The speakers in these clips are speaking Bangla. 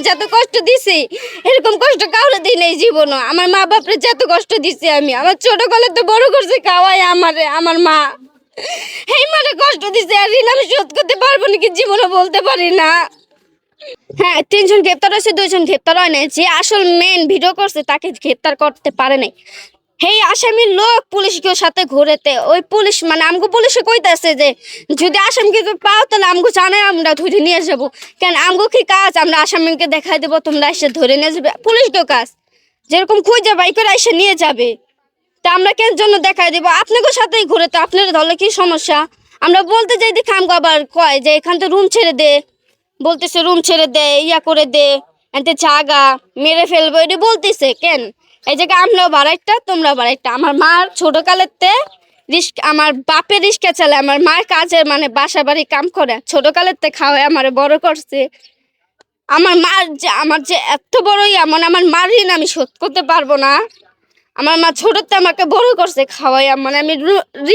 যত কষ্ট দিছি এরকম কষ্ট কাউরে দিই নাই জীবনও। আমার মা বাপরে যত কষ্ট দিছি আমি, আমার ছোট কালে তো বড় করছে খাওয়াই আমারে আমার মা। এই মারে কষ্ট দিছে আর ঋণ আমি শোধ করতে পারবো নাকি জীবনে বলতে পারি না। হ্যাঁ, ৩ জন গ্রেপ্তার হয়েছে, ২ জন গ্রেপ্তার হয় নাই। যে আসল মেন ভিডিও করছে তাকে গ্রেপ্তার করতে পারে নাই। সেই আসামির লোক পুলিশকে সাথে ঘুরেতে ওই পুলিশ মানে আমগো পুলিশে কইতাছে যে যদি আসামিকে পাও তাহলে আমগো জানাই আমরা ধরে নিয়ে যাবো। কেন আমগো কি কাজ? আমরা আসামিকে দেখাই দেবো, তোমরা এসে ধরে নিয়ে যাবে। পুলিশ তো কাজ যেরকম খুঁজে বাই করে এসে নিয়ে যাবে, তা আমরা কেন জন্য দেখাই দেবো? আপনাদের সাথেই ঘুরে তো আপনারা ধরলে কি সমস্যা? আমরা বলতে যাই দেখে আমগো আবার কয় যে এখান থেকে রুম ছেড়ে দে, বলতেছে রুম ছেড়ে দে, ইয়া করে দে, এতে জাগা মেরে ফেলবো, এটা বলতেছে কেন? এই জায়গায় আমরাও বাড়াইটা তোমরা বাড়াইটা। আমার মার ছোট কালেতে আমার বাপের রিস্কা চালে, আমার মার কাজের মানে বাসা বাড়ি কাম করে ছোট কালেতে খাওয়ায় আমার বড় করছে। আমার যে এত বড় মানে আমার মার ঋণ আমি শোধ করতে পারবো না। আমার মা ছোটতে আমাকে বড় করছে খাওয়াই, মানে আমি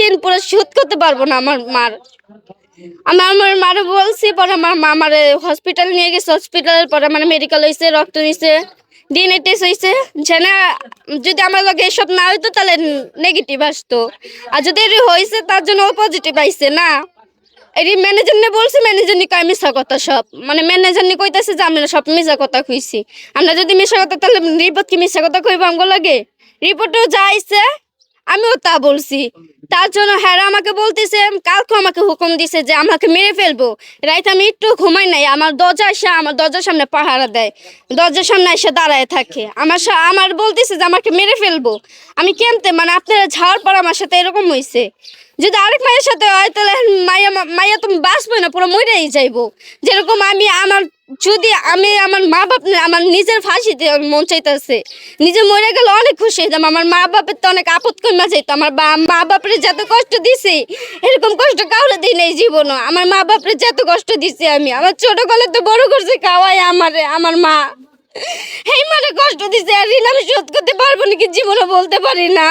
ঋণ পুরো শোধ করতে পারবো না আমার মার। আমার মারে বলছি, পরে আমার মা আমারে হসপিটাল নিয়ে গেছে। হসপিটালের পরে মানে মেডিকেল হয়েছে, রক্ত নিছে, ডিএনএ টেস্ট হয়েছে। যেন যদি আমার লগে এসব না হইতো তাহলে নেগেটিভ আসতো, আর যদি এর হয়েছে তার জন্য ও পজিটিভ আইছে না। এই ম্যানেজার নিয়ে বলছি, ম্যানেজার নি কয় মিশা কথা সব, মানে ম্যানেজার নি কইতাছে যে আমরা সব মিশা কথা কইছি। আমরা যদি মিশা কথা তাহলে রিপোর্ট কি মিশা কথা কইব আমগো লাগে? রিপোর্টও যা আইছে আমিও তা বলছি। তার জন্য হ্যাঁ আমাকে বলতেছে, কালকে আমাকে হুকুম দিছে যে আমাকে মেরে ফেলবো। রাইতে আমি একটু ঘুমাই নাই, আমার দরজার সামনে পাহারা দেয়, দরজার সামনে এসে দাঁড়ায় থাকে। আমার বলতেছে যে আমাকে মেরে ফেলবো। আমি কেমতে মানে আপনারা ঝাড় পর আমার সাথে এরকম হয়েছে। যদি আরেক মায়ের সাথে হয় তাহলে মাইয়া তুমি বাঁচবে না, পুরো মরেই যাইবো। যেরকম যদি আমি আমার মা বাপ আমার নিজের ফাঁসিতে মন চাইতেছে, নিজে মরে গেলে অনেক খুশি হইতাম। আমার মা বাপের তো অনেক আপদ কমা যাইতো। আমার মা বাপরে যত কষ্ট দিছি এরকম কষ্ট কাউরে দিই নাই জীবনও। আমার মা বাপরে যত কষ্ট দিছি আমি, আমার ছোট কালে তো বড় করছে খাওয়াই আমারে আমার মা। এই মানে কষ্ট দিছে আর ঋণ আমি শোধ করতে পারবো নাকি জীবনে বলতে পারি না।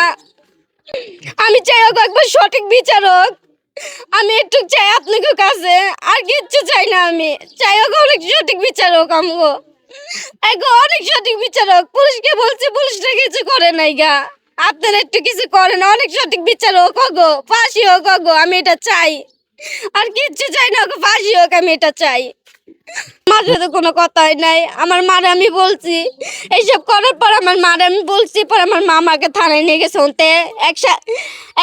আমি চাই হোক একবার সঠিক বিচারক, আমি একটু চাই আপনাকে কাছে, আর কিচ্ছু চাই না। আমি চাই হোক অনেক সঠিক বিচারক, আমগো অনেক সঠিক বিচারক। পুলিশকে বলছি, পুলিশটা কিছু করে নাই গা। আপনারা একটু কিছু করেন, অনেক সঠিক বিচারক গো, ফাঁসি হোক গো, আমি এটা চাই। আর কিচ্ছু চাই না গো, ফাঁসি হোক, আমি এটা চাই। মার সাথে কোনো কথাই নাই। আমার মারে আমি বলছি, এইসব করার পর আমার মারে আমি বলছি, পর আমার মা আমাকে থানায় নিয়ে গেছে। ওতে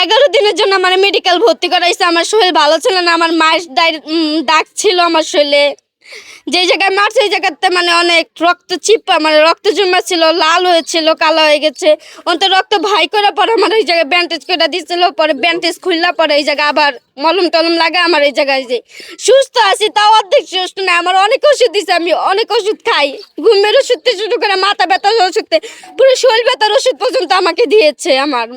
11 দিনের জন্য আমার মেডিকেল ভর্তি করাইছে। আমার শরীর ভালো ছিল না, আমার মায়ের দাগ ছিল আমার শরীরে। যে জায়গায় মারছে এই জায়গাতে মানে অনেক রক্ত চিপা, মানে রক্ত জমা ছিল, লাল হয়েছিল, কালো হয়ে গেছে। অন্ত রক্ত ভাই করার পর আমার এই জায়গায় ব্যান্ডেজ করে দিয়েছিল। পরে ব্যান্ডেজ খুললা পরে এই জায়গায় আবার মলম টলম লাগে। আমার এই জায়গায় যে সুস্থ আছি তাও অর্ধেক সুস্থ না। আমার অনেক ওষুধ দিছে, আমি অনেক ওষুধ খাই, ঘুমের ওষুধ থেকে শুরু করে মাথা ব্যথার ওষুধ, পুরো শরীর ব্যথার ওষুধ পর্যন্ত আমাকে দিয়েছে আমার।